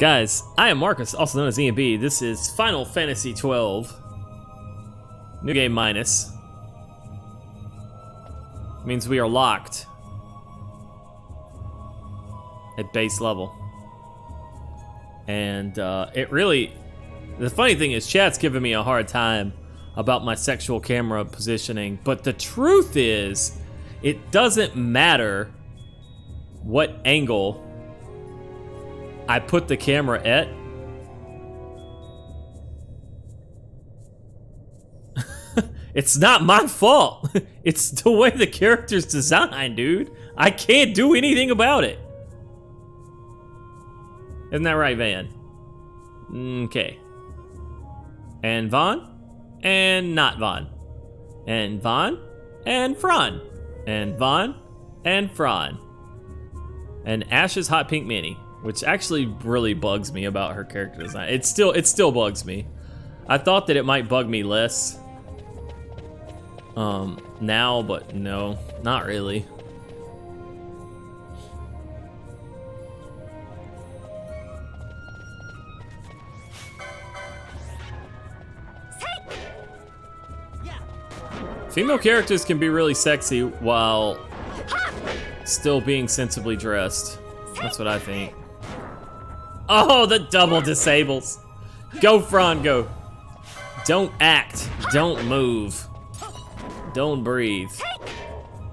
Guys, I am Marcus, also known as E&B. This is Final Fantasy XII. New game minus. Means we are locked at base level. And it really... The funny thing is, chat's giving me a hard time about my sexual camera positioning, but the truth is, it doesn't matter what angle I put the camera at. It's not my fault. It's the way the character's designed, dude. I can't do anything about it. Isn't that right, Van? Okay. And Vaughn, and not Vaughn. And Vaughn, and Fran. And Vaughn, and Fran. And Ash's Hot Pink Mini, which actually really bugs me about her character design. It still bugs me. I thought that it might bug me less now, but no, not really. Female characters can be really sexy while still being sensibly dressed. That's what I think. Oh, the double disables. Go, Fran, go. Don't act. Don't move. Don't breathe.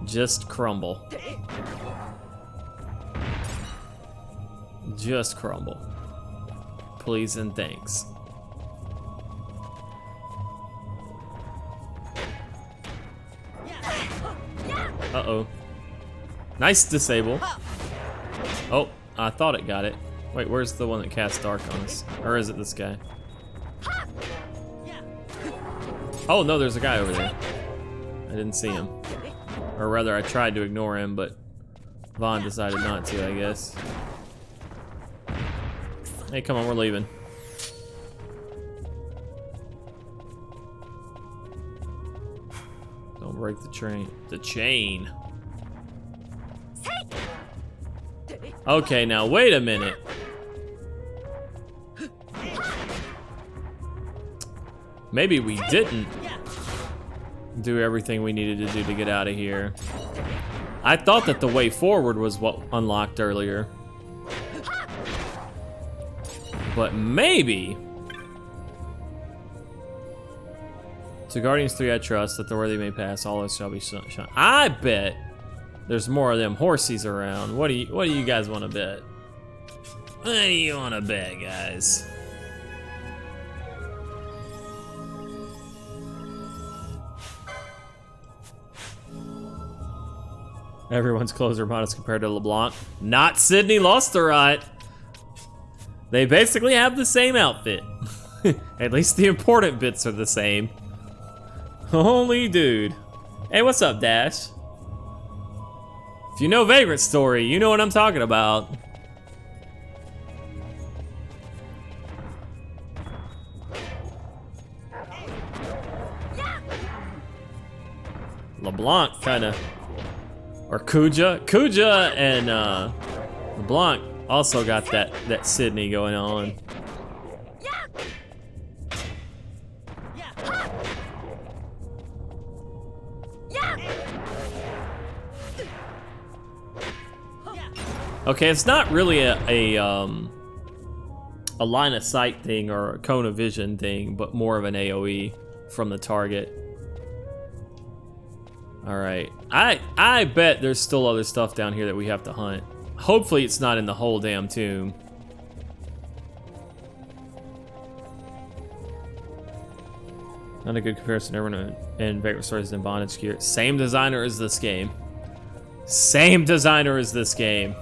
Just crumble. Just crumble. Please and thanks. Uh-oh. Nice disable. Oh, I thought it got it. Wait, where's the one that casts dark on us? Or is it this guy? Oh no, there's a guy over there. I didn't see him. Or rather, I tried to ignore him, but Vaughn decided not to, I guess. Hey, come on, we're leaving. Don't break the train. The chain. Okay, now wait a minute. Maybe we didn't do everything we needed to do to get out of here. I thought that the way forward was what unlocked earlier. But maybe. To Guardians 3 I trust that the worthy may pass, all this shall be shown. I bet there's more of them horsies around. What do you guys want to bet? What do you want to bet, guys? Everyone's clothes are modest compared to LeBlanc. Not Sydney Losterite. They basically have the same outfit. At least the important bits are the same. Holy dude. Hey, what's up, Dash? If you know Vagrant Story, you know what I'm talking about. LeBlanc kinda, or Kuja and LeBlanc also got that Sydney going on. Okay, it's not really a line of sight thing or a cone of vision thing, but more of an AoE from the target. All right, I bet there's still other stuff down here that we have to hunt. Hopefully it's not in the whole damn tomb. Not a good comparison. Everyone in Vagrant Story is in bondage gear. Same designer as this game. Same designer as this game.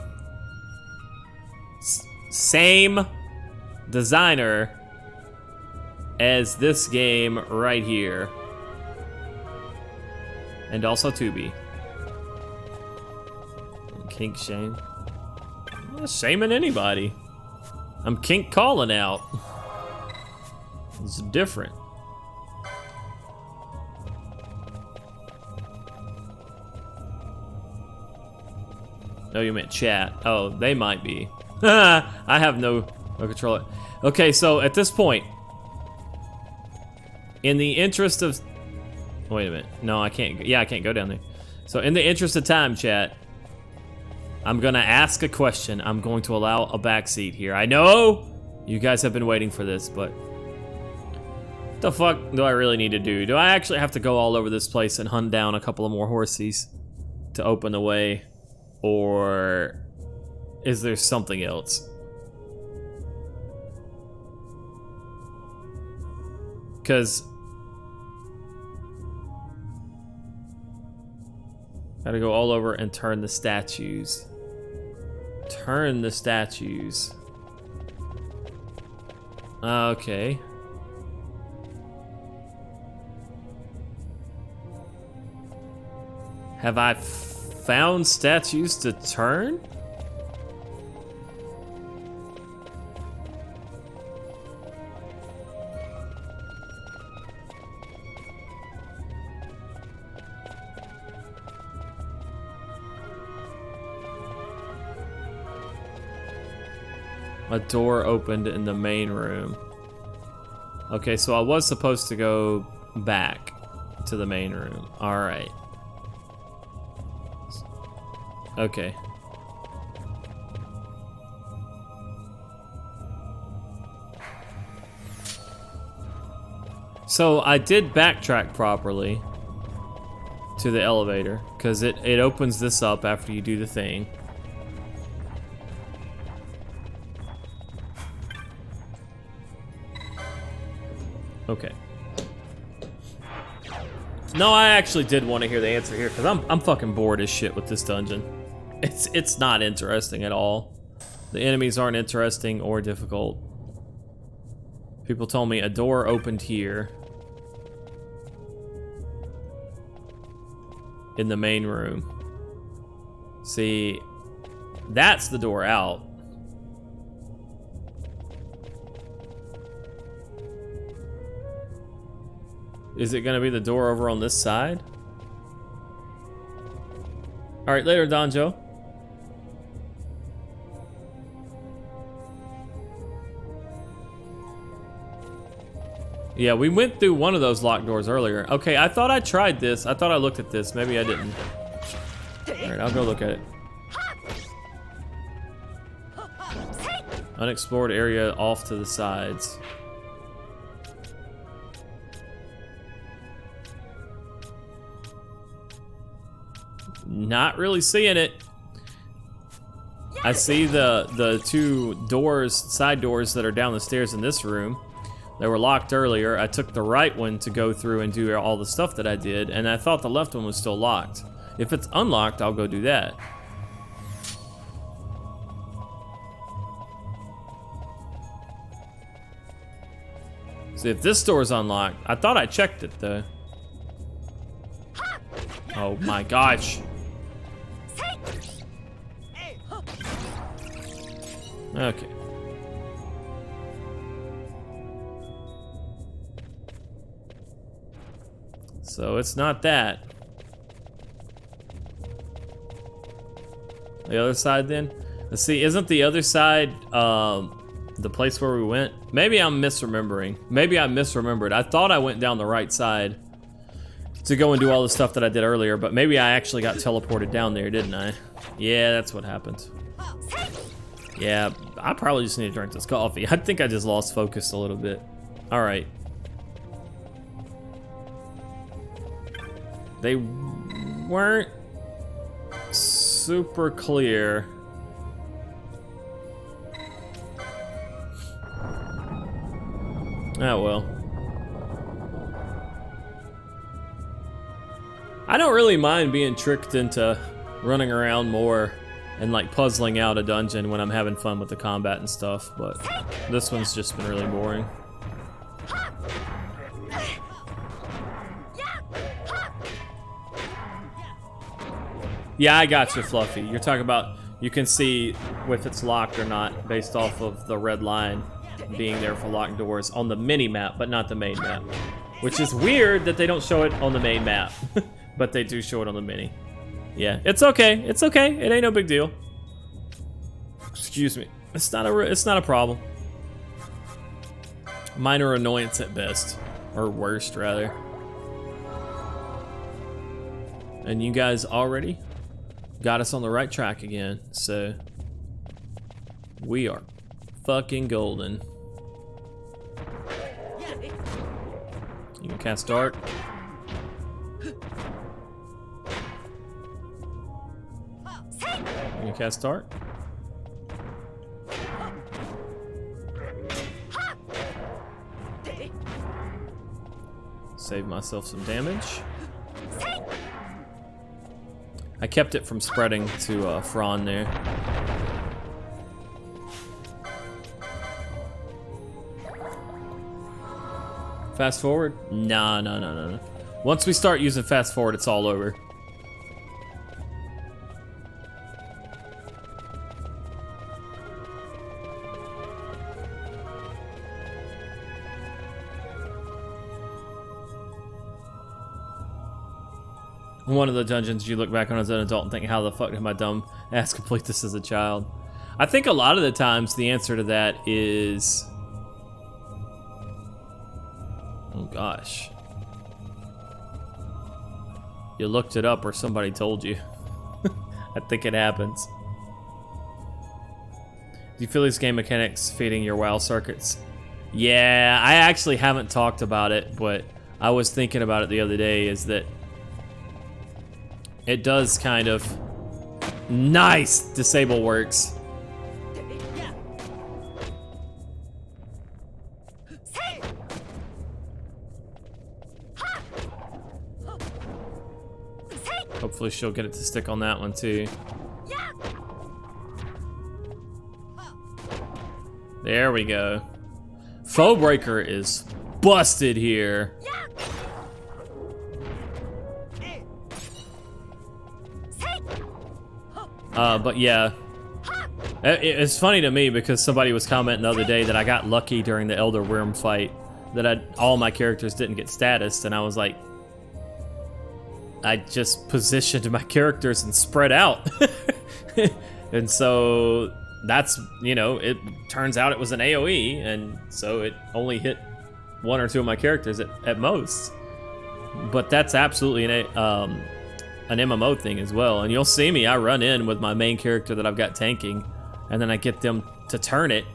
Same designer as this game right here. And also Tubi. Kink shame. I'm not shaming anybody. I'm kink calling out. It's different. Oh, you meant chat. Oh, they might be. I have no No controller. Okay, so at this point, in the interest of... Wait a minute. No, I can't. Yeah, I can't go down there. So in the interest of time, chat, I'm gonna ask a question. I'm going to allow a backseat here. I know you guys have been waiting for this, but what the fuck do I really need to do? Do I actually have to go all over this place and hunt down a couple of more horsies to open the way? Or is there something else? Because gotta go all over and turn the statues. Turn the statues. Okay. Have I found statues to turn? A door opened in the main room. Okay, so I was supposed to go back to the main room. All right. Okay. So I did backtrack properly to the elevator because it opens this up after you do the thing. Okay. No, I actually did want to hear the answer here because I'm fucking bored as shit with this dungeon. It's not interesting at all. The enemies aren't interesting or difficult. People told me a door opened here in the main room. See, that's the door out. Is it gonna be the door over on this side? All right, later, Donjo. Yeah, we went through one of those locked doors earlier. Okay, I thought I tried this. I thought I looked at this. Maybe I didn't. All right, I'll go look at it. Unexplored area off to the sides. Not really seeing it. I see the two doors, side doors that are down the stairs in this room. They were locked earlier. I took the right one to go through and do all the stuff that I did, and I thought the left one was still locked. If it's unlocked, I'll go do that. See, if this door's unlocked, I thought I checked it though. Oh my gosh. Okay. So it's not that. The other side then? Let's see, isn't the other side the place where we went? Maybe I'm misremembering. Maybe I misremembered. I thought I went down the right side to go and do all the stuff that I did earlier, but maybe I actually got teleported down there, didn't I? Yeah, that's what happened. Yeah, I probably just need to drink this coffee. I think I just lost focus a little bit. All right. They weren't super clear. Oh well. I don't really mind being tricked into running around more and like puzzling out a dungeon when I'm having fun with the combat and stuff, but this one's just been really boring. Yeah, I got you, Fluffy. You're talking about you can see if it's locked or not based off of the red line being there for locked doors on the mini map, but not the main map. Which is weird that they don't show it on the main map, but they do show it on the mini. Yeah, it's okay. It's okay. It ain't no big deal. Excuse me. It's not a problem. Minor annoyance at best. Or worst, rather. And you guys already got us on the right track again, so we are fucking golden. You can cast Dark. You can cast Dark. Save myself some damage. I kept it from spreading to Fron there. Fast forward? Nah, no, no, no, no. Once we start using fast forward, it's all over. One of the dungeons you look back on as an adult and think, how the fuck did my dumb ass complete this as a child? I think a lot of the times the answer to that is... oh gosh. You looked it up or somebody told you. I think it happens. Do you feel these game mechanics feeding your WoW circuits? Yeah, I actually haven't talked about it, but I was thinking about it the other day, is that it does kind of... Nice! Disable works. Hopefully she'll get it to stick on that one too. There we go. Foe Breaker is busted here. But yeah, it's funny to me because somebody was commenting the other day that I got lucky during the Elder Worm fight, that all my characters didn't get status, and I was like, I just positioned my characters and spread out. And so that's, you know, it turns out it was an AoE, and so it only hit one or two of my characters at most. But that's absolutely an MMO thing as well. And you'll see me, I run in with my main character that I've got tanking, and then I get them to turn it,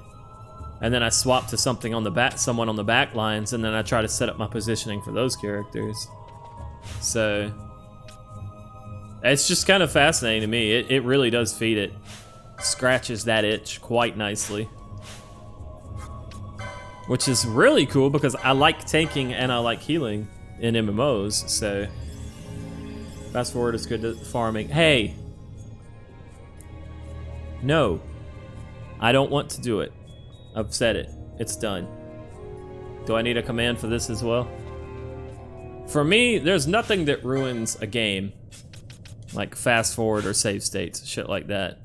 and then I swap to something on the back, someone on the back lines, and then I try to set up my positioning for those characters. So it's just kind of fascinating to me. It really does feed it. Scratches that itch quite nicely. Which is really cool because I like tanking and I like healing in MMOs, so fast forward is good to farming. Hey! No. I don't want to do it. I've said it. It's done. Do I need a command for this as well? For me, there's nothing that ruins a game like fast forward or save states, shit like that.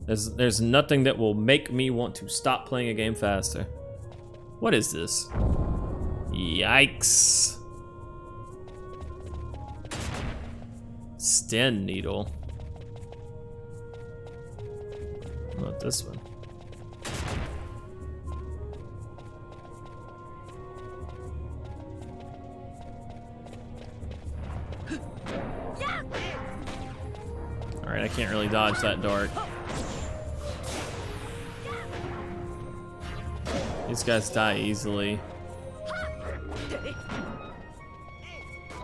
There's nothing that will make me want to stop playing a game faster. What is this? Yikes. Sten needle. What about this one? Alright, I can't really dodge that dart. These guys die easily.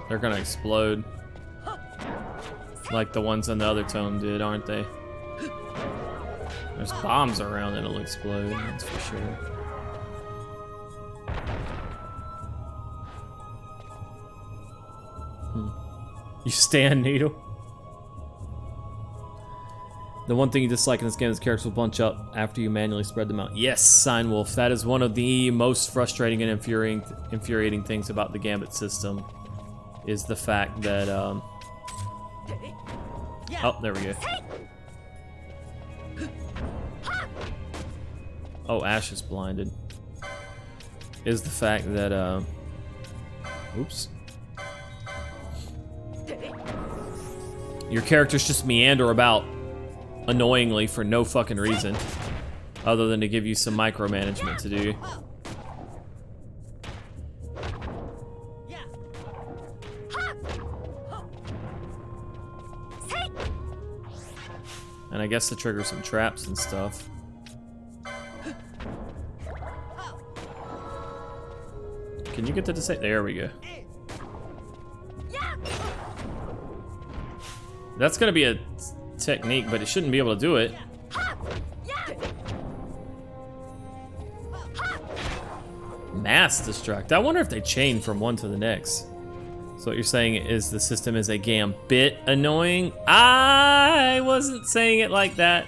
They're gonna explode. Like the ones on the other tome did, aren't they? There's bombs around that'll explode, that's for sure. You stand needle? The one thing you dislike in this game is characters will bunch up after you manually spread them out. Yes, Signwolf, that is one of the most frustrating and infuriating things about the Gambit system, is the fact that, oh, there we go. Oh, Ash is blinded. Is the fact that, oops. Your characters just meander about annoyingly for no fucking reason other than to give you some micromanagement to do. And I guess to trigger some traps and stuff. Can you get to the there we go. That's gonna be a technique, but it shouldn't be able to do it. Mass destruct. I wonder if they chain from one to the next. So what you're saying is the system is a gambit annoying? I wasn't saying it like that.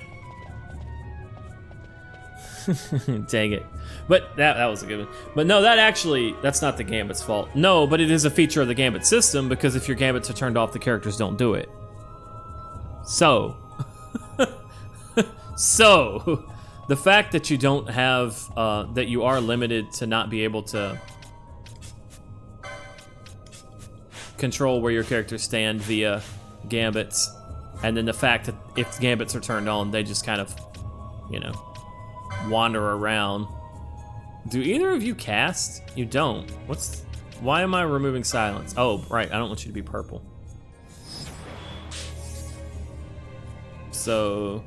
Dang it. But that was a good one. But no, that's not the gambit's fault. No, but it is a feature of the gambit system because if your gambits are turned off, the characters don't do it. So, the fact that you don't have, that you are limited to not be able to control where your characters stand via gambits, and then the fact that if gambits are turned on, they just kind of, you know, wander around. Do either of you cast? You don't. Why am I removing silence? Oh, right, I don't want you to be purple. So,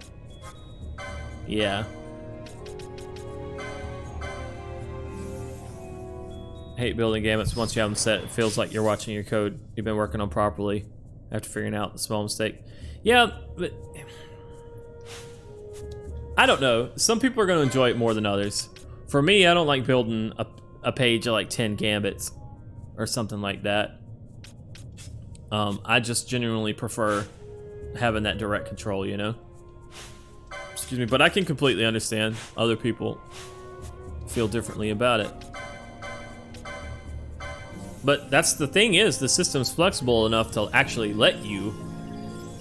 yeah. Hate building gambits. Once you have them set, it feels like you're watching your code you've been working on properly after figuring out the small mistake. Yeah, but I don't know. Some people are going to enjoy it more than others. For me, I don't like building a page of like 10 gambits or something like that. I just genuinely prefer having that direct control, you know? Excuse me, but I can completely understand other people feel differently about it. But that's the thing is, the system's flexible enough to actually let you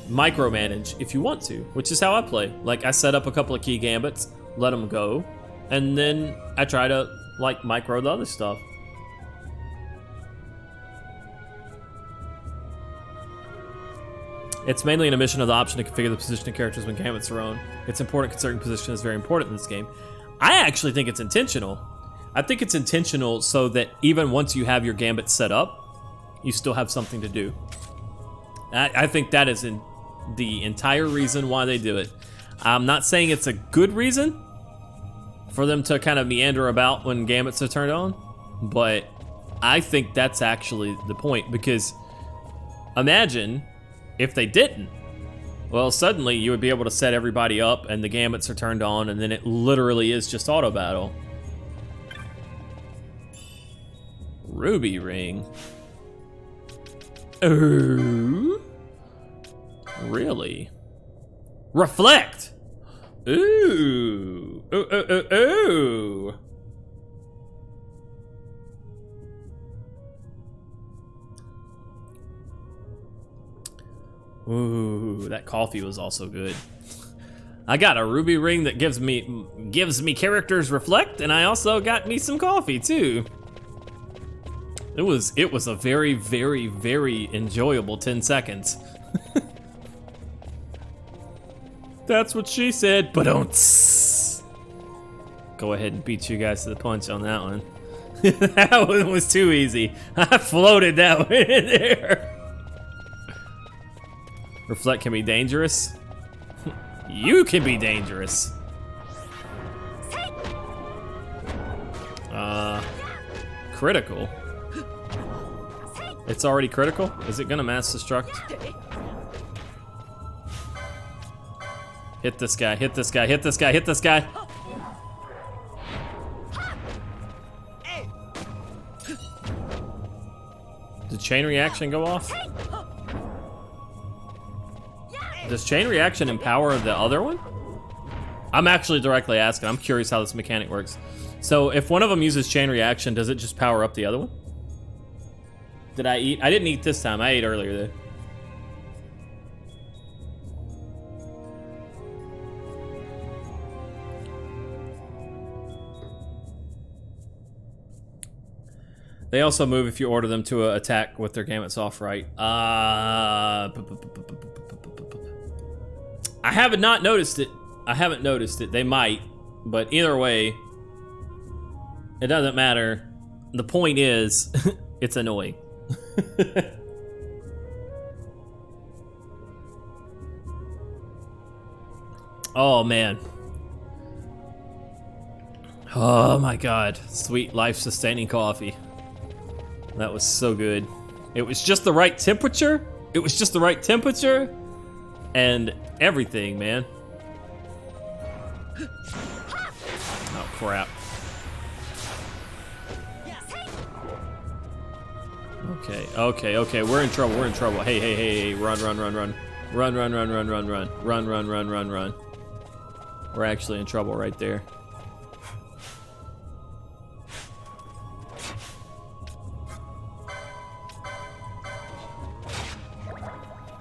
micromanage if you want to, which is how I play. Like, I set up a couple of key gambits, let them go, and then I try to, like, micro the other stuff. It's mainly an omission of the option to configure the position of characters when gambits are on. It's important because certain position is very important in this game. I actually think it's intentional. I think it's intentional so that even once you have your gambit set up, you still have something to do. I think that is the entire reason why they do it. I'm not saying it's a good reason for them to kind of meander about when gambits are turned on, but I think that's actually the point, because imagine if they didn't. Well, suddenly you would be able to set everybody up and the gambits are turned on, and then it literally is just auto battle. Ruby ring. Oh, really? Reflect. Ooh. Ooh, ooh, ooh, ooh. Ooh, that coffee was also good. I got a ruby ring that gives me characters reflect, and I also got me some coffee too. It was a very, very, very enjoyable 10 seconds. That's what she said, but don't. Go ahead and beat you guys to the punch on that one. That one was too easy. I floated that one in there. Reflect can be dangerous. You can be dangerous. Critical. It's already critical? Is it gonna mass destruct? Hit this guy, hit this guy, hit this guy, hit this guy. Did chain reaction go off? Does chain reaction empower the other one? I'm actually directly asking. I'm curious how this mechanic works. So if one of them uses chain reaction, does it just power up the other one? Did I eat? I didn't eat this time. I ate earlier though. They also move if you order them to attack with their gambits off right. I haven't not noticed it. I haven't noticed it. They might, but either way, it doesn't matter. The point is, it's annoying. Oh, man. Oh, my God. Sweet life-sustaining coffee. That was so good. It was just the right temperature. It was just the right temperature. And everything, man. Oh, crap. Okay. We're in trouble. Hey. Run. Run. We're actually in trouble right there.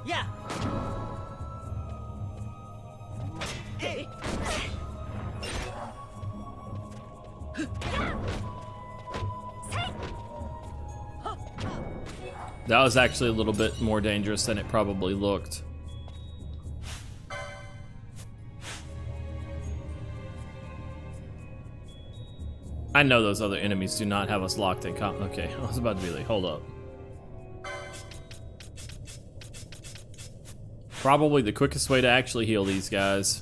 Yeah. Hey. That was actually a little bit more dangerous than it probably looked. I know those other enemies do not have us locked in okay, I was about to be like, hold up. Probably the quickest way to actually heal these guys.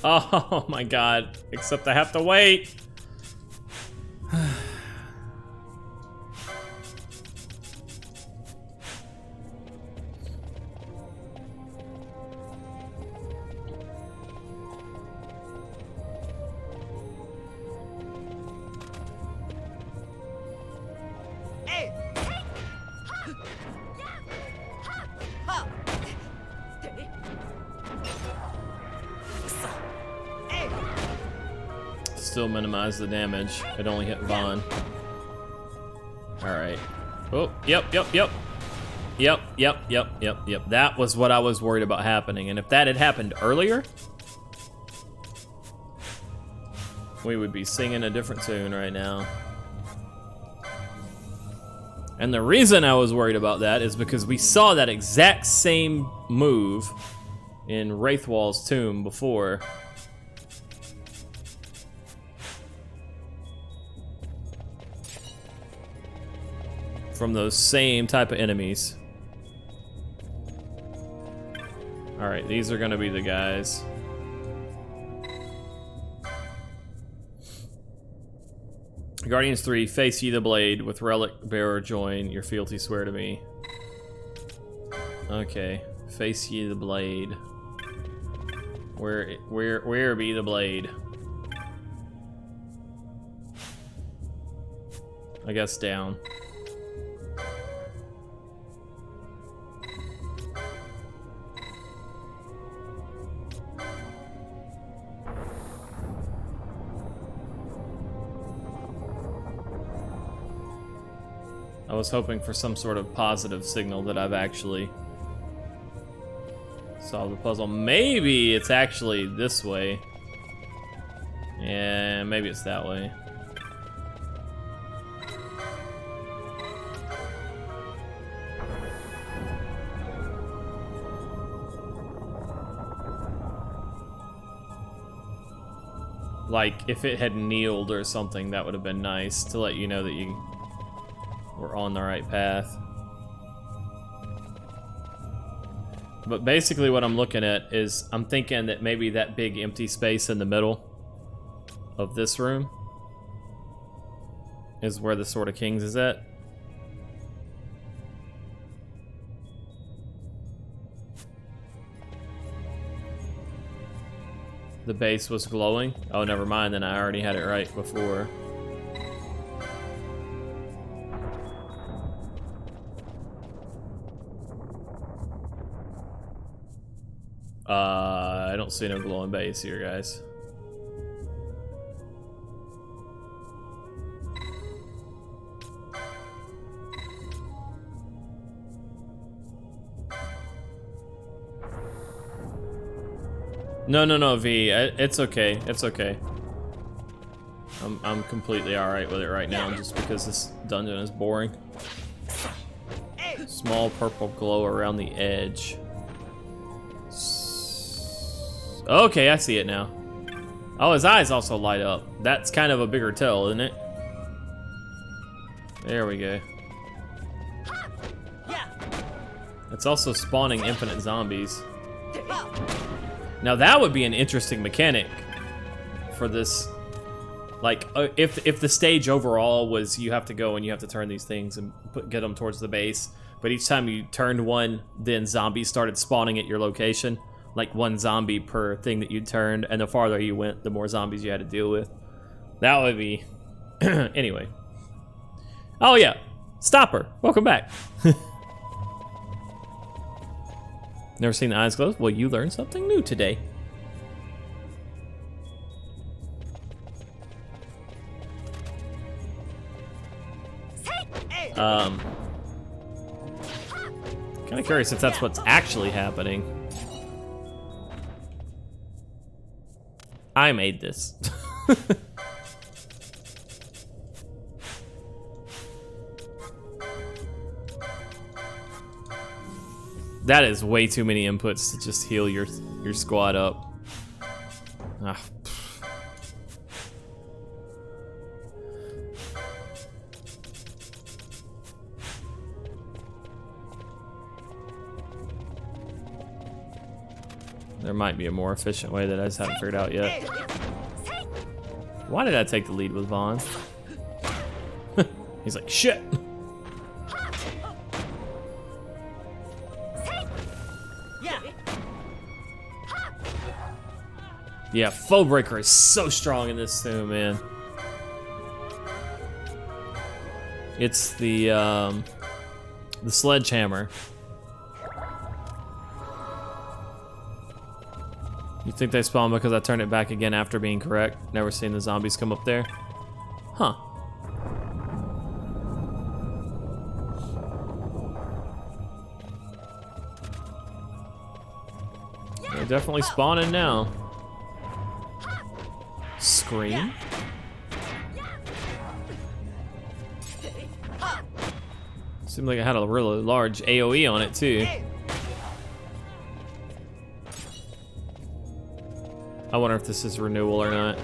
Oh my God, except I have to wait. Still minimize the damage. It only hit Vaughn. Alright. Oh, yep. That was what I was worried about happening. And if that had happened earlier, we would be singing a different tune right now. And the reason I was worried about that is because we saw that exact same move in Wraithwall's tomb before. From those same type of enemies. Alright, these are gonna be the guys. Guardians 3, face ye the blade, with relic bearer join, your fealty swear to me. Okay, face ye the blade. Where be the blade? I guess down. I was hoping for some sort of positive signal that I've actually solved the puzzle. Maybe it's actually this way. Yeah, maybe it's that way. Like, if it had kneeled or something, that would have been nice to let you know that you were on the right path. But basically what I'm looking at is, I'm thinking that maybe that big empty space in the middle of this room is where the Sword of Kings is at. The base was glowing. Oh, never mind, then I already had it right before. I don't see no glowing base here, guys. No, V. It's okay. It's okay. I'm completely alright with it right now, just because this dungeon is boring. Small purple glow around the edge. Okay, I see it now. Oh, his eyes also light up. That's kind of a bigger tell, isn't it? There we go. Yeah. It's also spawning infinite zombies. Now that would be an interesting mechanic for this. Like, if the stage overall was you have to go and you have to turn these things and get them towards the base, but each time you turned one, then zombies started spawning at your location. Like one zombie per thing that you turned, and the farther you went, the more zombies you had to deal with. That would be... Anyway. Oh yeah, Stopper, welcome back. Never seen the eyes closed? Well, you learned something new today. Kind of curious if that's what's actually happening. I made this. That is way too many inputs to just heal your squad up. Ah. There might be a more efficient way that I just haven't figured out yet. Why did I take the lead with Vaughn? He's like, shit! Yeah, Foe Breaker is so strong in this too, man. It's the sledgehammer. You think they spawn because I turned it back again after being correct? Never seen the zombies come up there? Huh. They're definitely spawning now. Scream? Seemed like it had a really large AoE on it too. I wonder if this is renewal or not.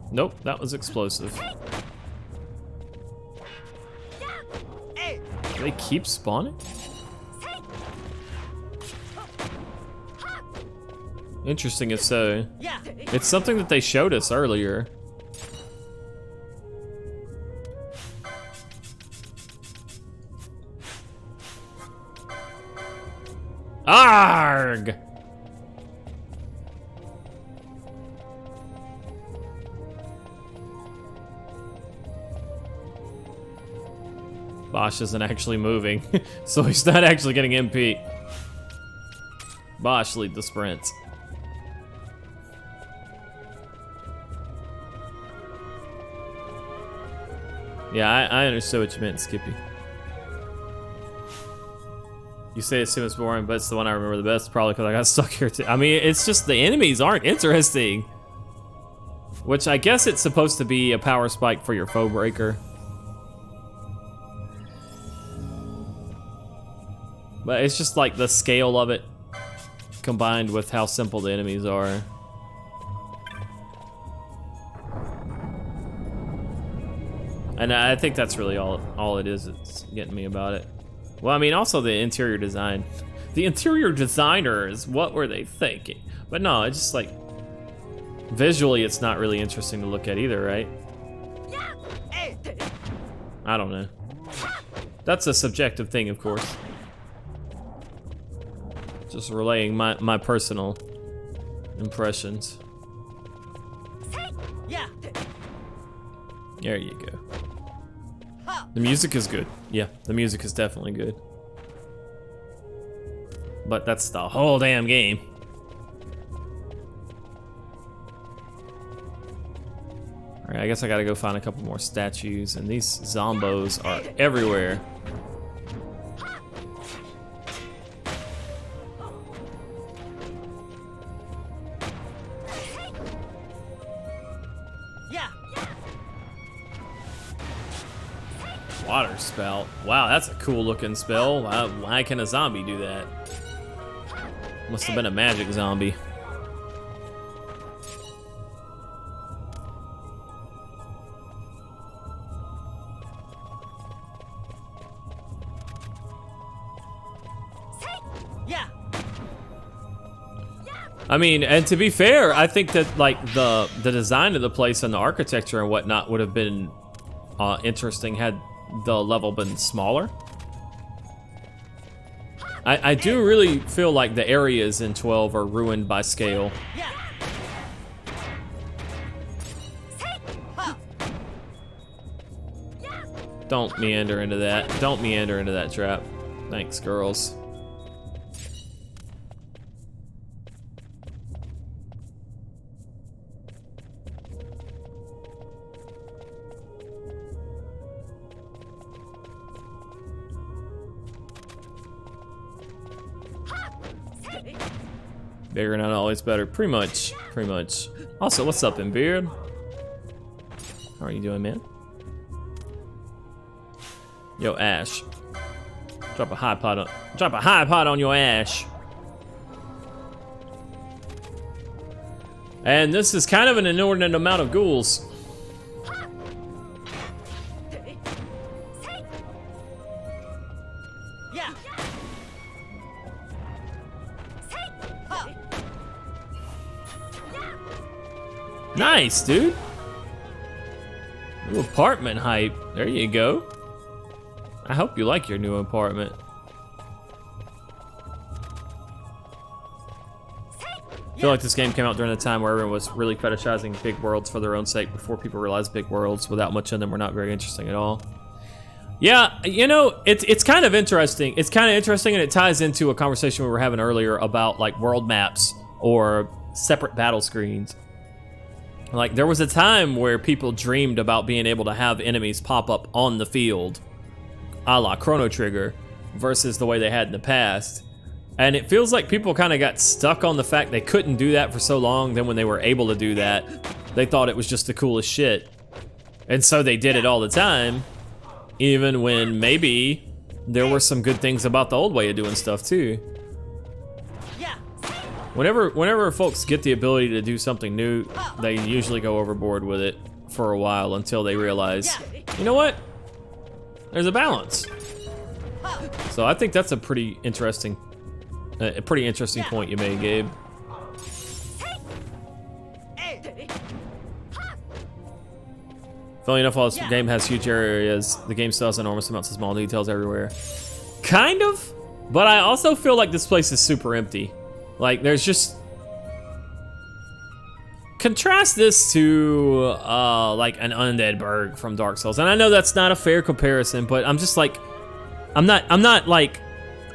Nope, that was explosive. Do they keep spawning? Interesting if so. It's something that they showed us earlier. Arg! Bosch isn't actually moving, so he's not actually getting MP. Bosch lead the sprints. Yeah, I understood what you meant, Skippy. You say it seems boring, but it's the one I remember the best, probably because I got stuck here too. I mean, it's just the enemies aren't interesting. Which I guess it's supposed to be a power spike for your Foe Breaker. But it's just like the scale of it combined with how simple the enemies are. And I think that's really all it is. It's getting me about it. Well, I mean, also the interior design. The interior designers, what were they thinking? But no, it's just like, visually it's not really interesting to look at either, right? I don't know. That's a subjective thing, of course. Just relaying my personal impressions. There you go. The music is good. Yeah, the music is definitely good. But that's the whole damn game. Alright, I guess I gotta go find a couple more statues, and these zombos are everywhere. Water spout. Wow, that's a cool looking spell. Why can a zombie do that? Must have been a magic zombie. Yeah. I mean, and to be fair, I think that like the design of the place and the architecture and whatnot would have been interesting had the level been smaller. I do really feel like the areas in 12 are ruined by scale. Yeah. Don't meander into that. Don't meander into that trap. Thanks, girls. Bigger, not always better. Pretty much. Pretty much. Also, what's up, Beard? How are you doing, man? Yo, Ash. Drop a high pot on your Ash. And this is kind of an inordinate amount of ghouls. Yeah. Nice, dude. New apartment hype. There you go. I hope you like your new apartment. I feel like this game came out during a time where everyone was really fetishizing big worlds for their own sake before people realized big worlds without much in them were not very interesting at all. Yeah, you know, it's kind of interesting. It's kind of interesting, and it ties into a conversation we were having earlier about like world maps or separate battle screens. Like, there was a time where people dreamed about being able to have enemies pop up on the field, a la Chrono Trigger, versus the way they had in the past. And it feels like people kind of got stuck on the fact they couldn't do that for so long, then when they were able to do that, they thought it was just the coolest shit. And so they did it all the time, even when maybe there were some good things about the old way of doing stuff too. Whenever folks get the ability to do something new, they usually go overboard with it for a while until they realize, you know what? There's a balance. So I think that's a pretty interesting point you made, Gabe. Funnily enough, while this game has huge areas, the game still has enormous amounts of small details everywhere. Kind of, but I also feel like this place is super empty. Like, there's just... Contrast this to, like, an Undead Burg from Dark Souls. And I know that's not a fair comparison, but I'm just like... I'm not like,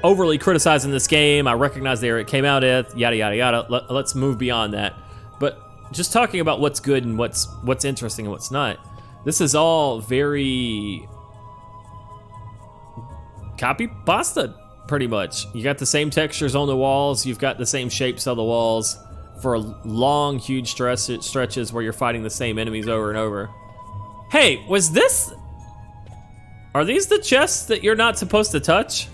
overly criticizing this game. I recognize it came out at, yada, yada, yada. Let's move beyond that. But just talking about what's good and what's interesting and what's not. This is all very... copy pasta. Pretty much. You got the same textures on the walls, you've got the same shapes of the walls for long, huge stretches where you're fighting the same enemies over and over. Hey, was this... Are these the chests that you're not supposed to touch?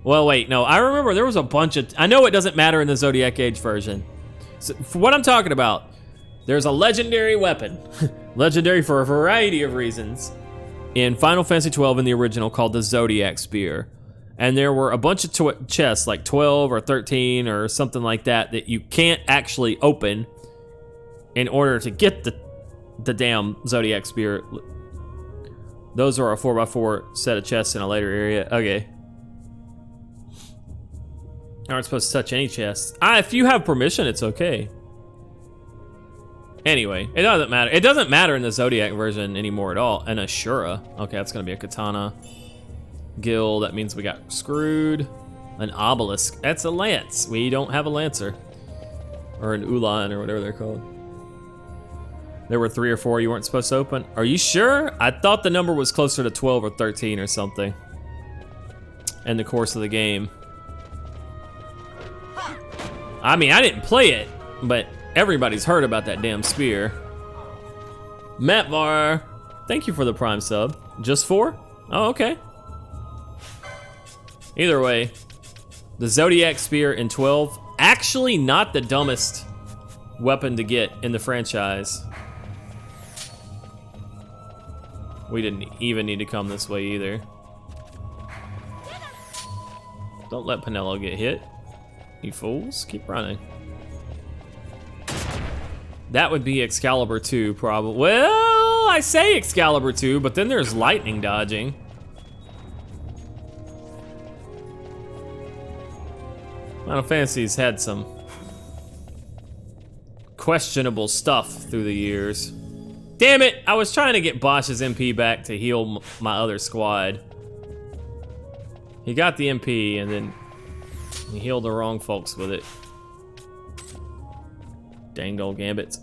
Well, wait, no, I remember there was a bunch of... I know it doesn't matter in the Zodiac Age version. So, for what I'm talking about, there's a legendary weapon. Legendary for a variety of reasons. In Final Fantasy XII in the original called the Zodiac Spear. And there were a bunch of chests, like 12 or 13 or something like that, that you can't actually open in order to get the damn Zodiac Spear. Those are a 4x4 set of chests in a later area. Okay. Aren't supposed to touch any chests. If you have permission, it's okay. Anyway, it doesn't matter. It doesn't matter in the Zodiac version anymore at all. An Ashura. Okay, that's gonna be a katana. Gil, that means we got screwed. An obelisk, that's a lance. We don't have a lancer. Or an ulan, or whatever they're called. There were 3 or 4 you weren't supposed to open. Are you sure? I thought the number was closer to 12 or 13 or something in the course of the game. I mean, I didn't play it, but everybody's heard about that damn spear. Matvar, thank you for the Prime sub. Just 4? Oh, okay. Either way, the Zodiac Spear in 12, actually not the dumbest weapon to get in the franchise. We didn't even need to come this way either. Don't let Pinello get hit, you fools. Keep running. That would be Excalibur 2, probably. Well, I say Excalibur 2, but then there's lightning dodging. Final Fantasy's had some questionable stuff through the years. Damn it! I was trying to get Bosch's MP back to heal my other squad. He got the MP and then he healed the wrong folks with it. Dang old gambits.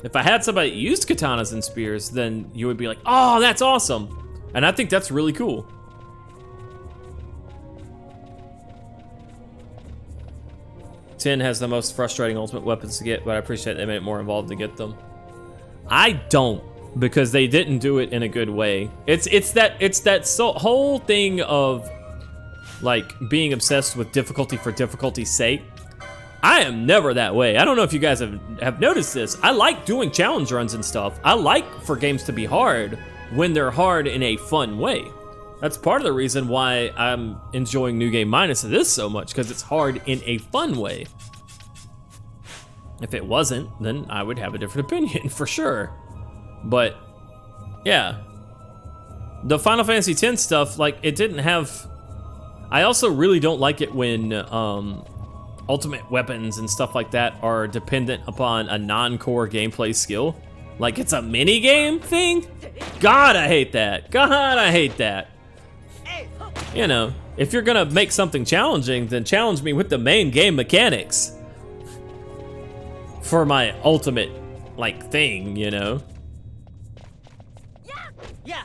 If I had somebody that used katanas and spears, then you would be like, oh, that's awesome. And I think that's really cool. Ten has the most frustrating ultimate weapons to get, but I appreciate they made it more involved to get them. I don't, because they didn't do it in a good way. It's that whole thing of like being obsessed with difficulty for difficulty's sake. I am never that way. I don't know if you guys have noticed this. I like doing challenge runs and stuff. I like for games to be hard when they're hard in a fun way. That's part of the reason why I'm enjoying New Game Minus of this so much, because it's hard in a fun way. If it wasn't, then I would have a different opinion for sure. But yeah, the Final Fantasy X stuff, like, it didn't have. I also really don't like it when ultimate weapons and stuff like that are dependent upon a non-core gameplay skill. Like it's a mini game thing. God, I hate that. God, I hate that. You know, if you're gonna make something challenging, then challenge me with the main game mechanics for my ultimate, like, thing, you know? Yeah.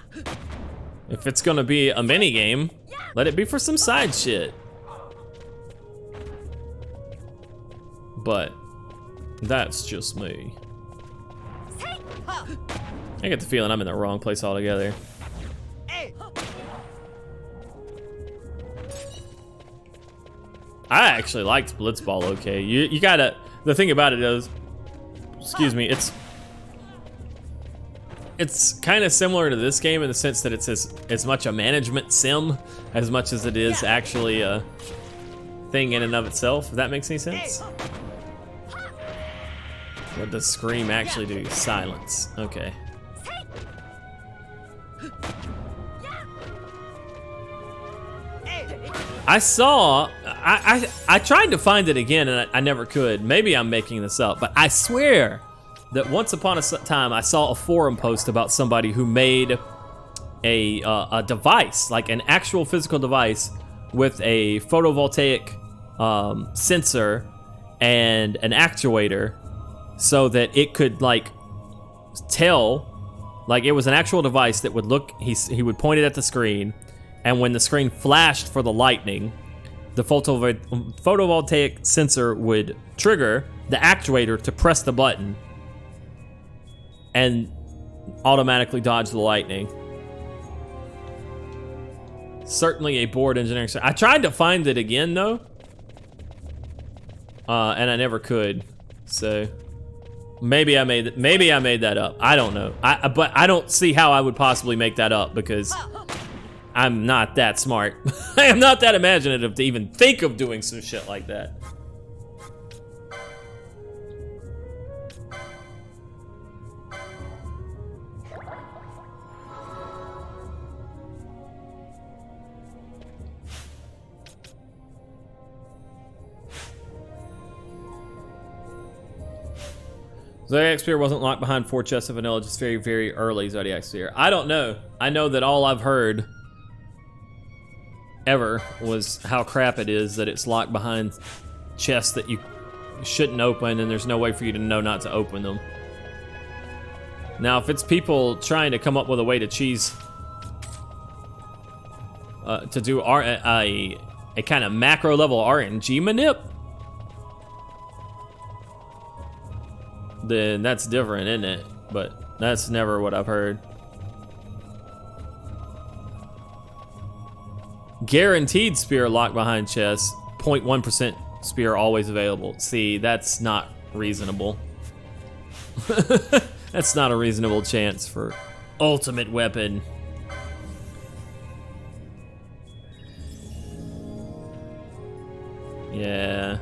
If it's gonna be a mini game, let it be for some side shit. But that's just me. I get the feeling I'm in the wrong place altogether. I actually liked Blitzball okay. You gotta, the thing about it is, excuse me, it's kind of similar to this game in the sense that it's as much a management sim as much as it is actually a thing in and of itself, if that makes any sense. What does Scream actually do? Silence. Okay. I saw, I tried to find it again and I never could. Maybe I'm making this up, but I swear that once upon a time I saw a forum post about somebody who made a device, like an actual physical device with a photovoltaic sensor and an actuator, so that it could like tell, like it was an actual device that would look, he would point it at the screen, and when the screen flashed for the lightning, the photovoltaic sensor would trigger the actuator to press the button and automatically dodge the lightning. Certainly a board engineering. I tried to find it again though, and I never could. So maybe I made that up. I don't know. But I don't see how I would possibly make that up because I'm not that smart. I am not that imaginative to even think of doing some shit like that. Zodiac Spear wasn't locked behind 4 chests of vanilla, just very, very early Zodiac Spear. I don't know. I know that all I've heard ever was how crap it is that it's locked behind chests that you shouldn't open and there's no way for you to know not to open them. Now, if it's people trying to come up with a way to cheese, to do a kind of macro level RNG manip, then that's different, isn't it? but that's never what I've heard. Guaranteed spear locked behind chest. 0.1% spear always available. See, that's not reasonable. That's not a reasonable chance for ultimate weapon. Yeah.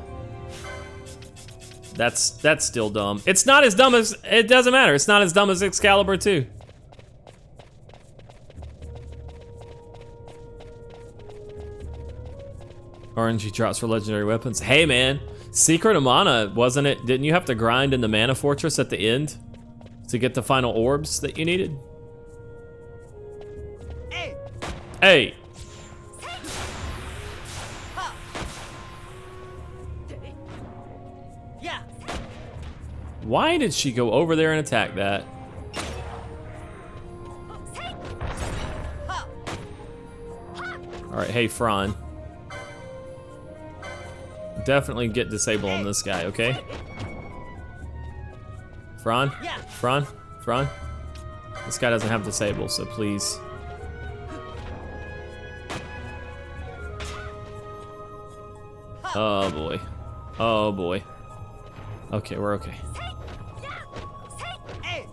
That's still dumb. It's not as dumb as, it doesn't matter. It's not as dumb as Excalibur 2. RNG drops for legendary weapons. Hey man, Secret of Mana, wasn't it? Didn't you have to grind in the Mana Fortress at the end to get the final orbs that you needed? Hey. Hey. Yeah. Why did she go over there and attack that? All right, hey Fran. Definitely get disable on this guy, okay? Fran? Yeah. Fran? Fran? This guy doesn't have disable, so please. Oh boy. Oh boy. Okay, we're okay. Hey.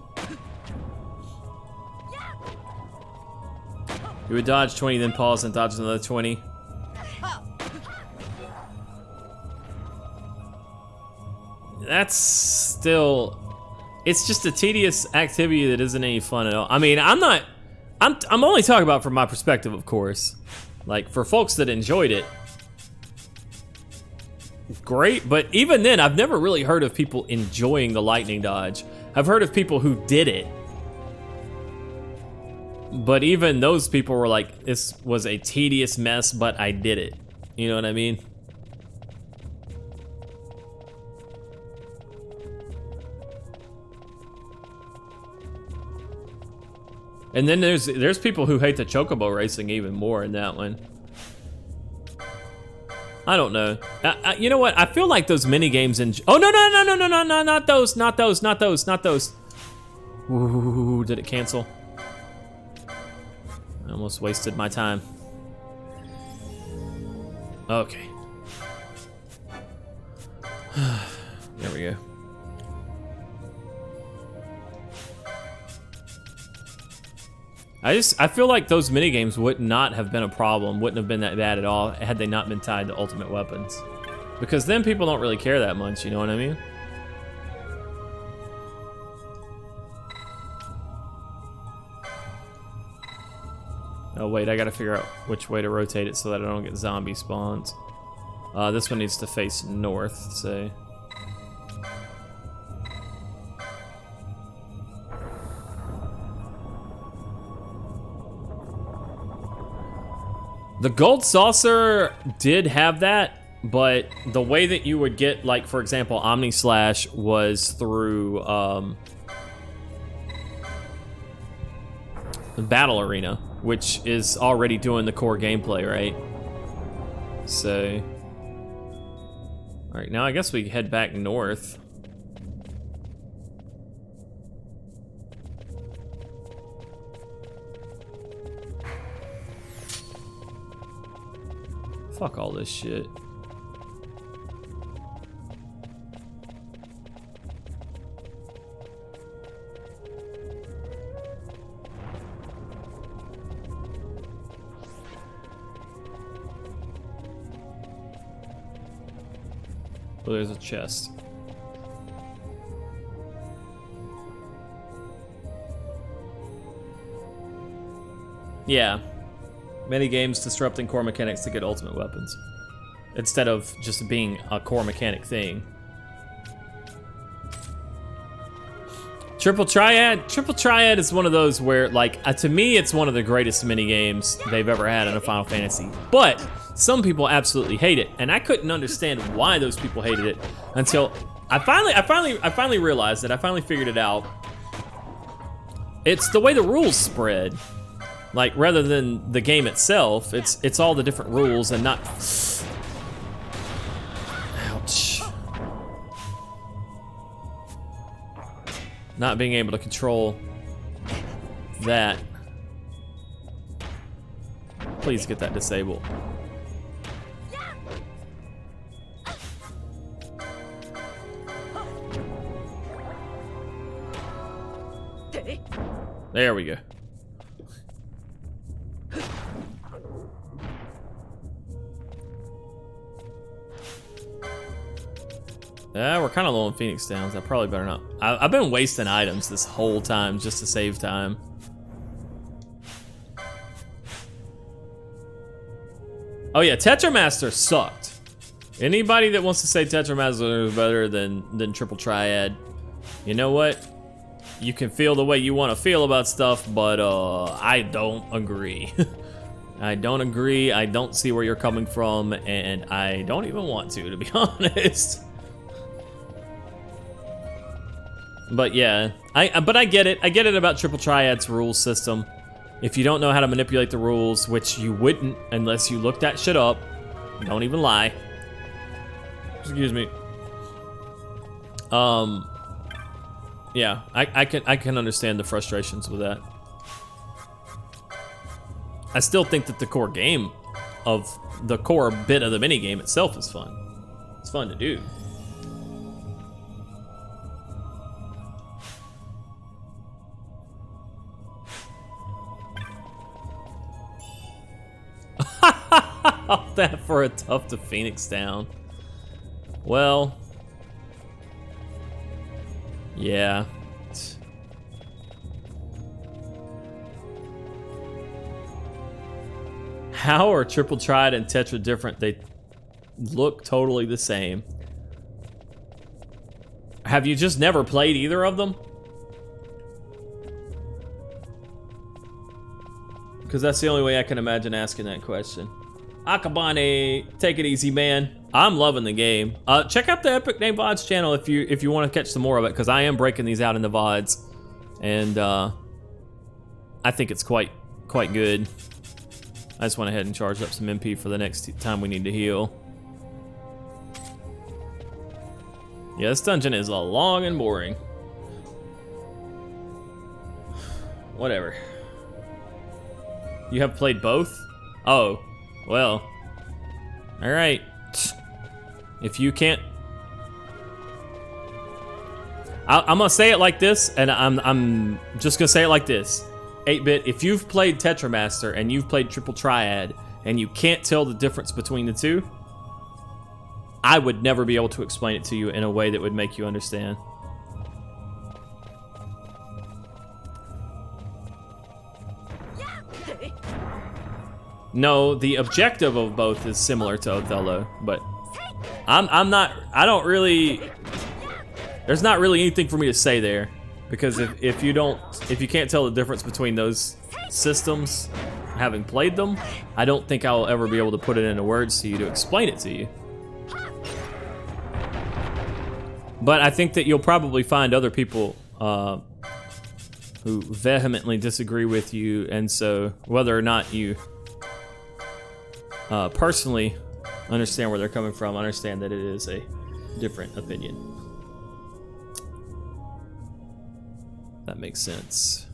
You would dodge 20, then pause and dodge another 20. That's still, it's just a tedious activity that isn't any fun at all. I mean, I'm only talking about from my perspective, of course. Like, for folks that enjoyed it, great, but even then, I've never really heard of people enjoying the lightning dodge. I've heard of people who did it, but even those people were like, this was a tedious mess, but I did it. You know what I mean? And then there's people who hate the chocobo racing even more in that one. I don't know. You know what? I feel like those mini games in. Oh no, not those, not those. Ooh, did it cancel? I almost wasted my time. Okay. There we go. I feel like those mini games would not have been a problem, wouldn't have been that bad at all had they not been tied to ultimate weapons. Because then people don't really care that much, you know what I mean? Oh wait, I gotta figure out which way to rotate it so that I don't get zombie spawns. This one needs to face north, so. The gold saucer did have that, but the way that you would get, like, for example, Omni Slash was through the Battle Arena, which is already doing the core gameplay, right? So, all right, now I guess we head back north. Fuck all this shit. Oh, there's a chest. Yeah. Many games disrupting core mechanics to get ultimate weapons, instead of just being a core mechanic thing. Triple Triad is one of those where, like, to me, it's one of the greatest mini games they've ever had in a Final Fantasy. But some people absolutely hate it, and I couldn't understand why those people hated it until I finally realized it. I finally figured it out. It's the way the rules spread. Like, rather than the game itself, it's all the different rules and not. Ouch. not being able to control that. Please get that disabled. There we go. Yeah, we're kind of low on Phoenix Downs. I probably better not. I've been wasting items this whole time just to save time. Oh yeah, Tetramaster sucked. Anybody that wants to say Tetramaster is better than Triple Triad, you know what? You can feel the way you want to feel about stuff, but I don't agree. I don't agree. I don't see where you're coming from, and I don't even want to be honest. But yeah, I get it. I get it about Triple Triad's rules system. If you don't know how to manipulate the rules, which you wouldn't unless you looked that shit up, don't even lie. Excuse me. Yeah, I can understand the frustrations with that. I still think that the core game of the core bit of the minigame itself is fun. It's fun to do. That for a tough to Phoenix down. Well, yeah. How are Triple Triad and Tetra different? They look totally the same. Have you just never played either of them? Because that's the only way I can imagine asking that question. Akabane, take it easy, man. I'm loving the game. Check out the Epic Name VODs channel if you want to catch some more of it, because I am breaking these out into VODs, and I think it's quite good. I just went ahead and charged up some MP for the next time we need to heal. Yeah, this dungeon is long and boring. Whatever. You have played both? Oh, well. All right. If you can't, I'm gonna say it like this, and I'm just gonna say it like this. 8-bit, if you've played Tetramaster and you've played Triple Triad and you can't tell the difference between the two, I would never be able to explain it to you in a way that would make you understand. No, the objective of both is similar to Othello, but I don't really, there's not really anything for me to say there, because if you can't tell the difference between those systems, having played them, I don't think I'll ever be able to put it into words to you to explain it to you. But I think that you'll probably find other people who vehemently disagree with you, and so whether or not you personally understand where they're coming from, understand that it is a different opinion. That makes sense.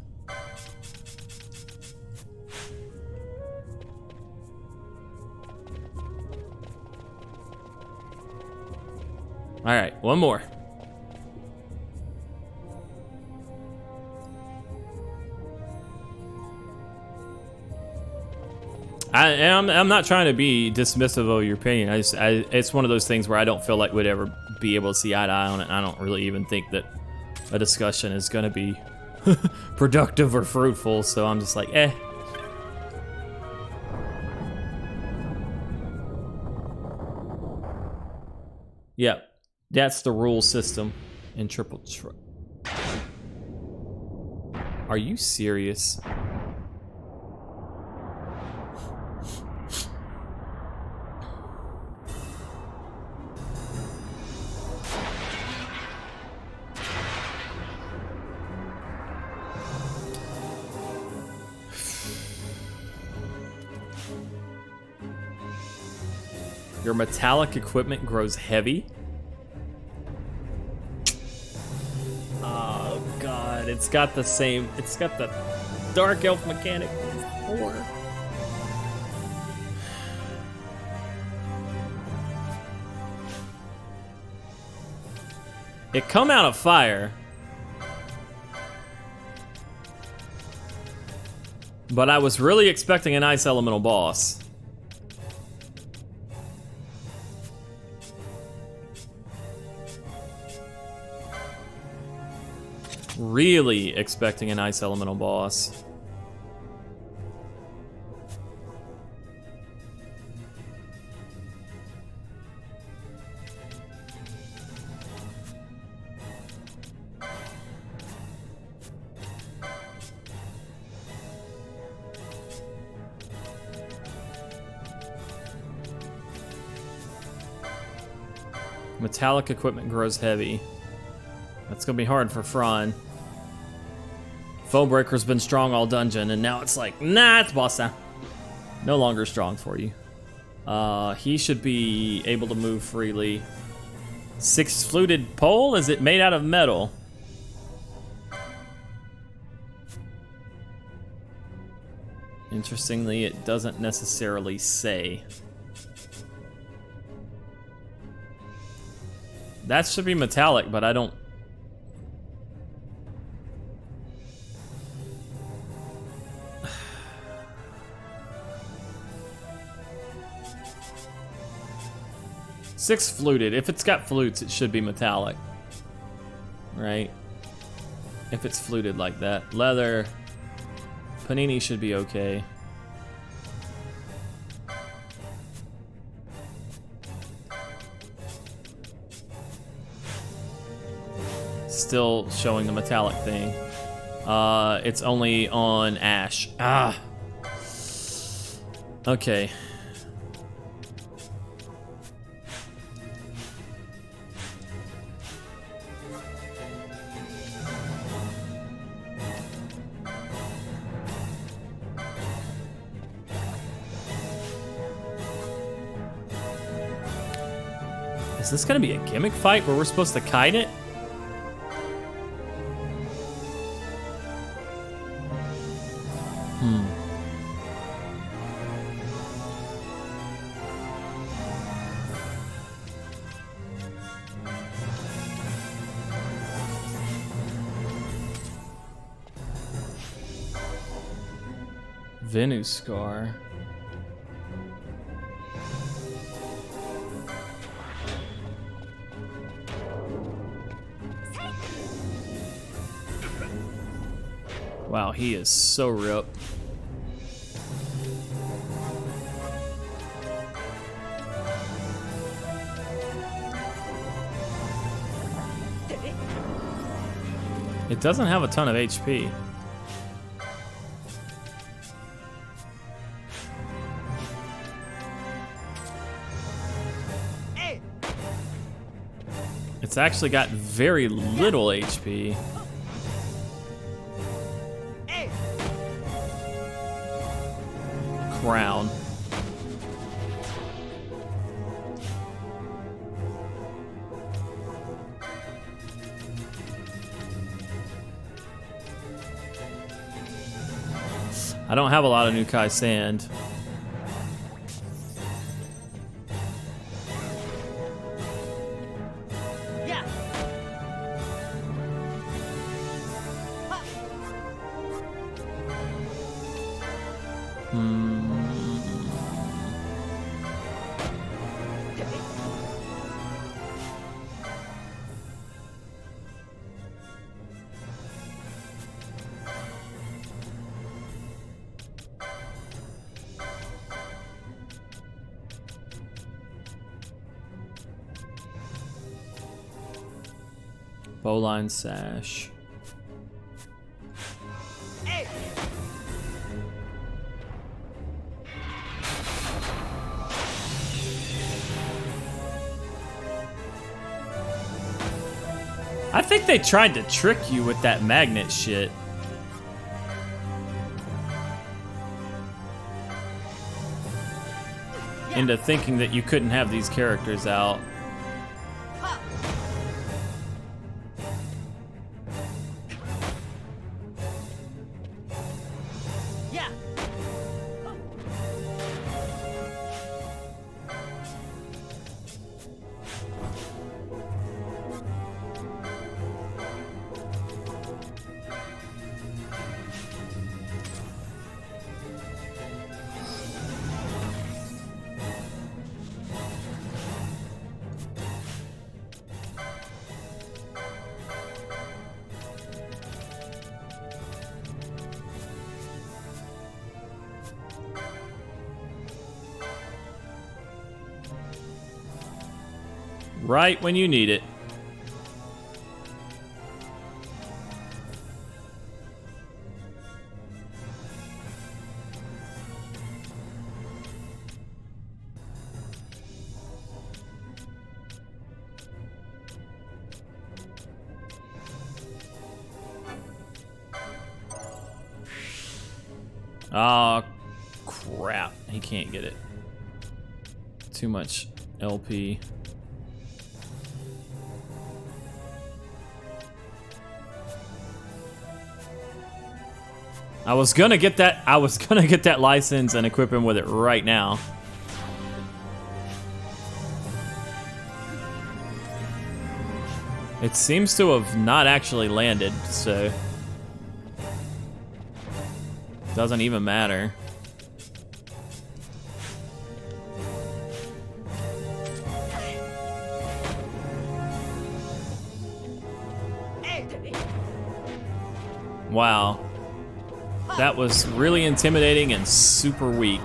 All right, one more. I'm not trying to be dismissive of your opinion. It's one of those things where I don't feel like we'd ever be able to see eye to eye on it. And I don't really even think that a discussion is gonna be productive or fruitful. So I'm just like, eh. Yep, that's the rule system in Triple Triad. Are you serious? Your metallic equipment grows heavy? Oh, God. god, it's got the same, it's got the dark elf mechanic from 4. It come out of fire. But I was really expecting an ice elemental boss. Really expecting an ice elemental boss. Metallic equipment grows heavy. That's gonna be hard for Fron. Foebreaker's been strong all dungeon, and now it's like, nah, it's boss time. No longer strong for you. He should be able to move freely. 6 fluted pole? Is it made out of metal? Interestingly, it doesn't necessarily say. That should be metallic, but I don't... Six fluted. If it's got flutes, it should be metallic. Right? If it's fluted like that. Leather. Panini should be okay. Still showing the metallic thing. It's only on ash. Ah. Okay. Is this gonna be a gimmick fight where we're supposed to kite it? Vinuskar. Wow, he is so ripped. It doesn't have a ton of HP. It's actually got very little HP. Crown. I don't have a lot of Nukai sand. Bowline sash. I think they tried to trick you with that magnet shit. Into thinking that you couldn't have these characters out. Right when you need it. Oh, crap. He can't get it. Too much LP. I was gonna get that license and equip him with it right now. It seems to have not actually landed, so doesn't even matter. Wow. That was really intimidating and super weak.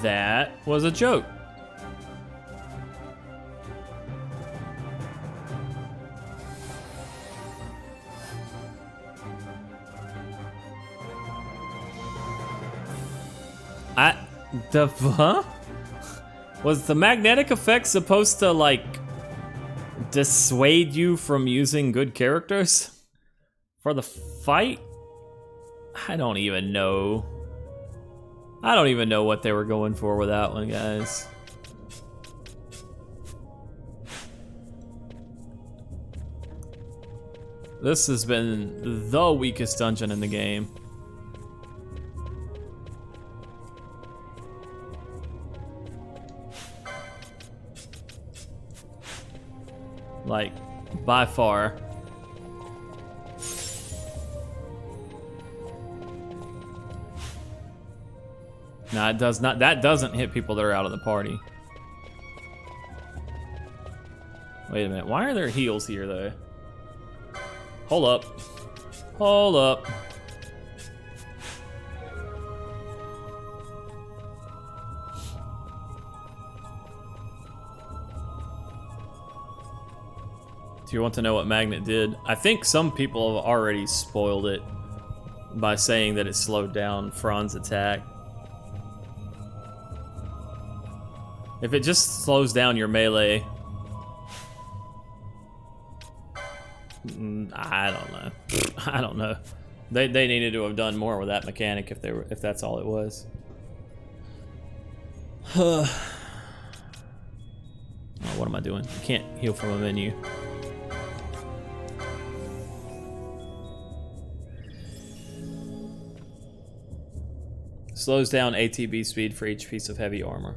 That was a joke. Huh? Was the magnetic effect supposed to, like, dissuade you from using good characters for the fight? I don't even know. I don't even know what they were going for with that one, guys. This has been the weakest dungeon in the game. Like, by far. No, it does not. That doesn't hit people that are out of the party. Wait a minute. Why are there heals here, though? Hold up. Hold up. Do you want to know what Magnet did? I think some people have already spoiled it by saying that it slowed down Fran's attack. If it just slows down your melee, I don't know. I don't know. They needed to have done more with that mechanic if that's all it was. Oh, what am I doing? You can't heal from a menu. Slows down ATB speed for each piece of heavy armor.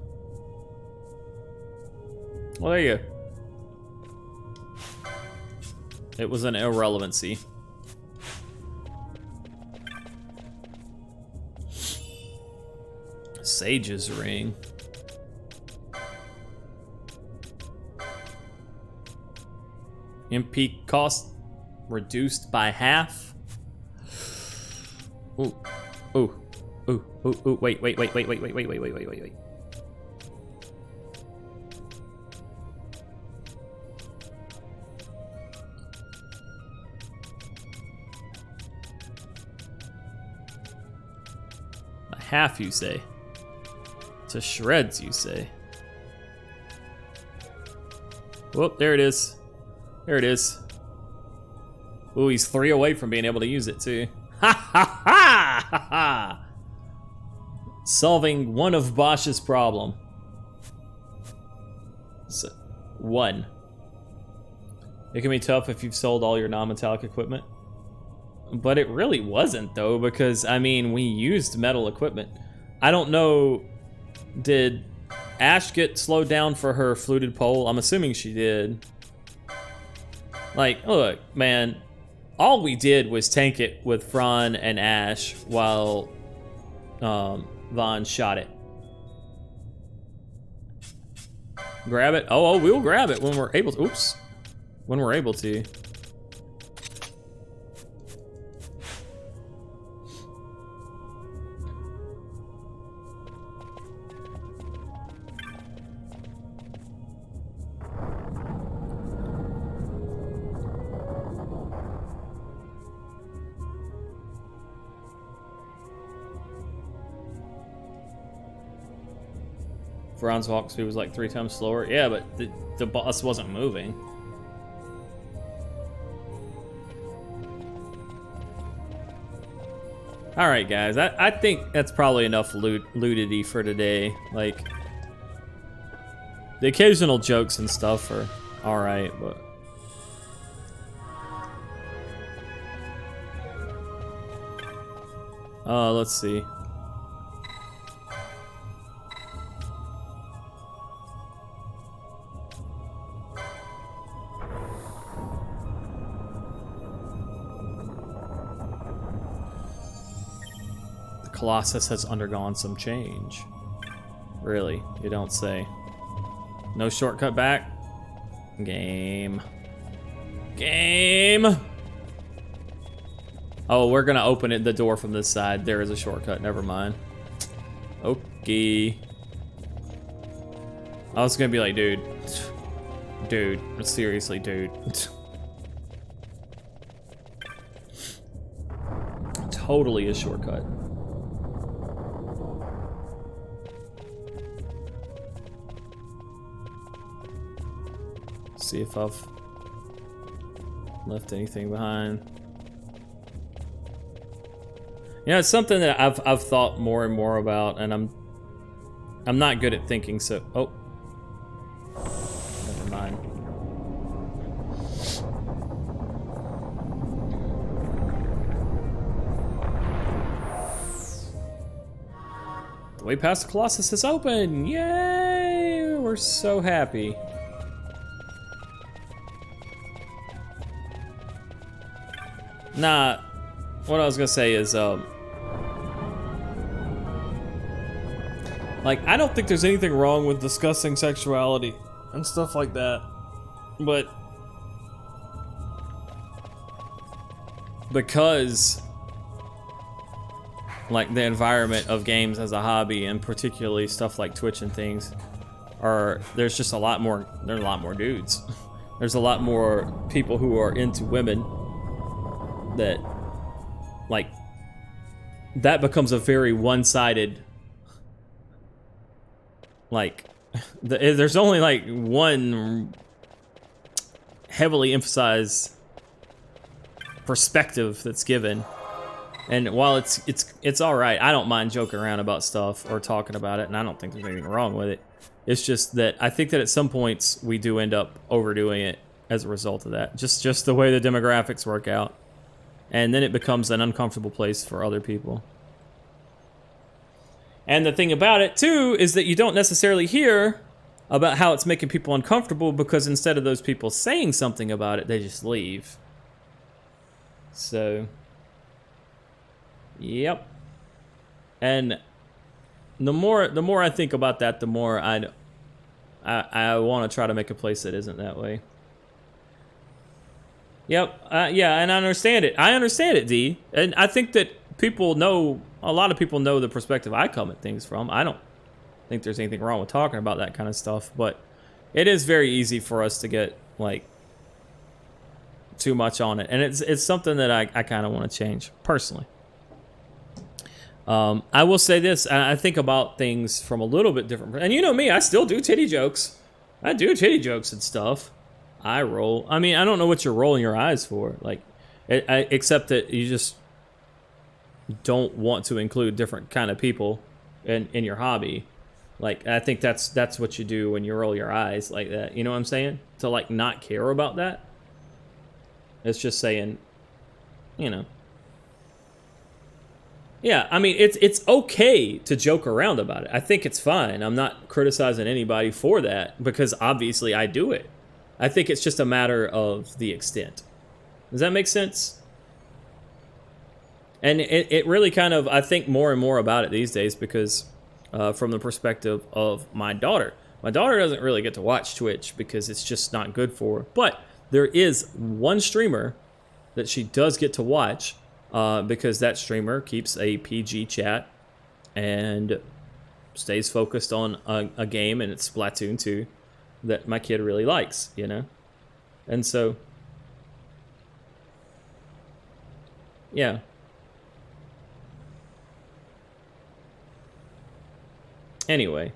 Well, there you go. It was an irrelevancy. Sage's ring. MP cost reduced by half. Ooh, ooh, ooh, ooh, ooh! Wait! Half, you say? To shreds, you say? Whoop, there it is. There it is. Ooh, he's 3 away from being able to use it, too. Ha ha ha ha ha! Solving one of Bosch's problem. So, 1. It can be tough if you've sold all your non-metallic equipment. But it really wasn't, though, because, I mean, we used metal equipment. I don't know, did Ash get slowed down for her fluted pole? I'm assuming she did. Like, look, man, all we did was tank it with Fran and Ash while Von shot it. Grab it. Oh, we'll grab it when we're able to. Oops. When we're able to. Fran's walk speed was like 3 times slower. Yeah, but the boss wasn't moving. All right, guys. I think that's probably enough lootity for today. Like, the occasional jokes and stuff are all right, but. Let's see. Colossus has undergone some change. Really, you don't say. No shortcut back? Game. Game! Oh, we're gonna open the door from this side. There is a shortcut, never mind. Okay. I was gonna be like, dude. Dude, seriously, dude. Totally a shortcut. See if I've left anything behind. You know, it's something that I've thought more and more about, and I'm not good at thinking. So, oh, never mind. The way past the Colossus is open! Yay! We're so happy. Nah, what I was gonna say is, like, I don't think there's anything wrong with discussing sexuality and stuff like that, but because, like, the environment of games as a hobby, and particularly stuff like Twitch and things, there's just a lot more dudes. There's a lot more people who are into women. That, like, that becomes a very one-sided, like, there's only like one heavily emphasized perspective that's given, and while it's all right, I don't mind joking around about stuff or talking about it, and I don't think there's anything wrong with it. It's just that I think that at some points we do end up overdoing it as a result of that, just the way the demographics work out. And then it becomes an uncomfortable place for other people. And the thing about it, too, is that you don't necessarily hear about how it's making people uncomfortable, because instead of those people saying something about it, they just leave. So, yep. And the more I think about that, the more I want to try to make a place that isn't that way. Yep, yeah, and I understand it. I understand it, D. And I think that a lot of people know the perspective I come at things from. I don't think there's anything wrong with talking about that kind of stuff, but it is very easy for us to get, like, too much on it. And it's something that I kind of want to change, personally. I will say this, I think about things from a little bit different. And you know me, I still do titty jokes. I do titty jokes and stuff. I roll. I mean, I don't know what you're rolling your eyes for, like, except that you just don't want to include different kind of people in your hobby. Like, I think that's what you do when you roll your eyes like that. You know what I'm saying? To, like, not care about that. It's just saying, you know. Yeah, I mean, it's okay to joke around about it. I think it's fine. I'm not criticizing anybody for that, because obviously I do it. I think it's just a matter of the extent. Does that make sense? And it really kind of, I think more and more about it these days because from the perspective of my daughter. My daughter doesn't really get to watch Twitch because it's just not good for her. But there is one streamer that she does get to watch because that streamer keeps a PG chat and stays focused on a game, and it's Splatoon 2 that my kid really likes, you know? And so, yeah. Anyway.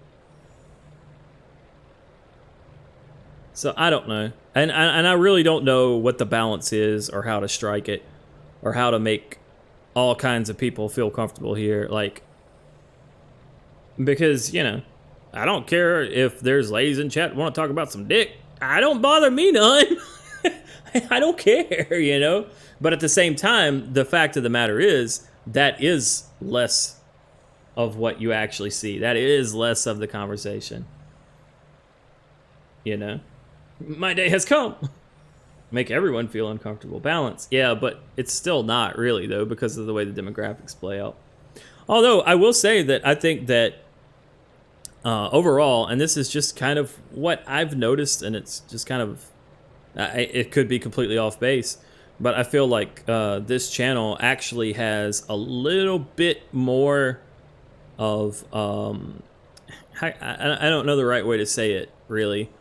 So I don't know. And I really don't know what the balance is or how to strike it or how to make all kinds of people feel comfortable here. Like, because, you know, I don't care if there's ladies in chat want to talk about some dick. I don't bother me none. I don't care, you know? But at the same time, the fact of the matter is that is less of what you actually see. That is less of the conversation. You know? My day has come. Make everyone feel uncomfortable. Balance. Yeah, but it's still not really, though, because of the way the demographics play out. Although, I will say that I think that overall, and this is just kind of what I've noticed, and it's just kind of, it could be completely off base, but I feel like this channel actually has a little bit more of, I don't know the right way to say it, really.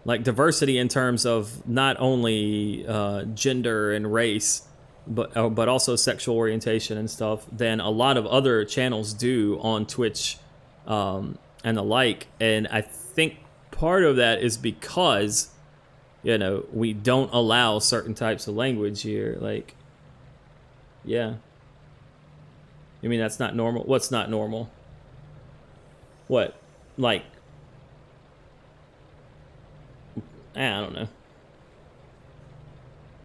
Like diversity in terms of not only gender and race, but also sexual orientation and stuff, than a lot of other channels do on Twitch and the like. And I think part of that is because, you know, we don't allow certain types of language here. Like, yeah. You mean that's not normal? What's not normal? What? Like, I don't know.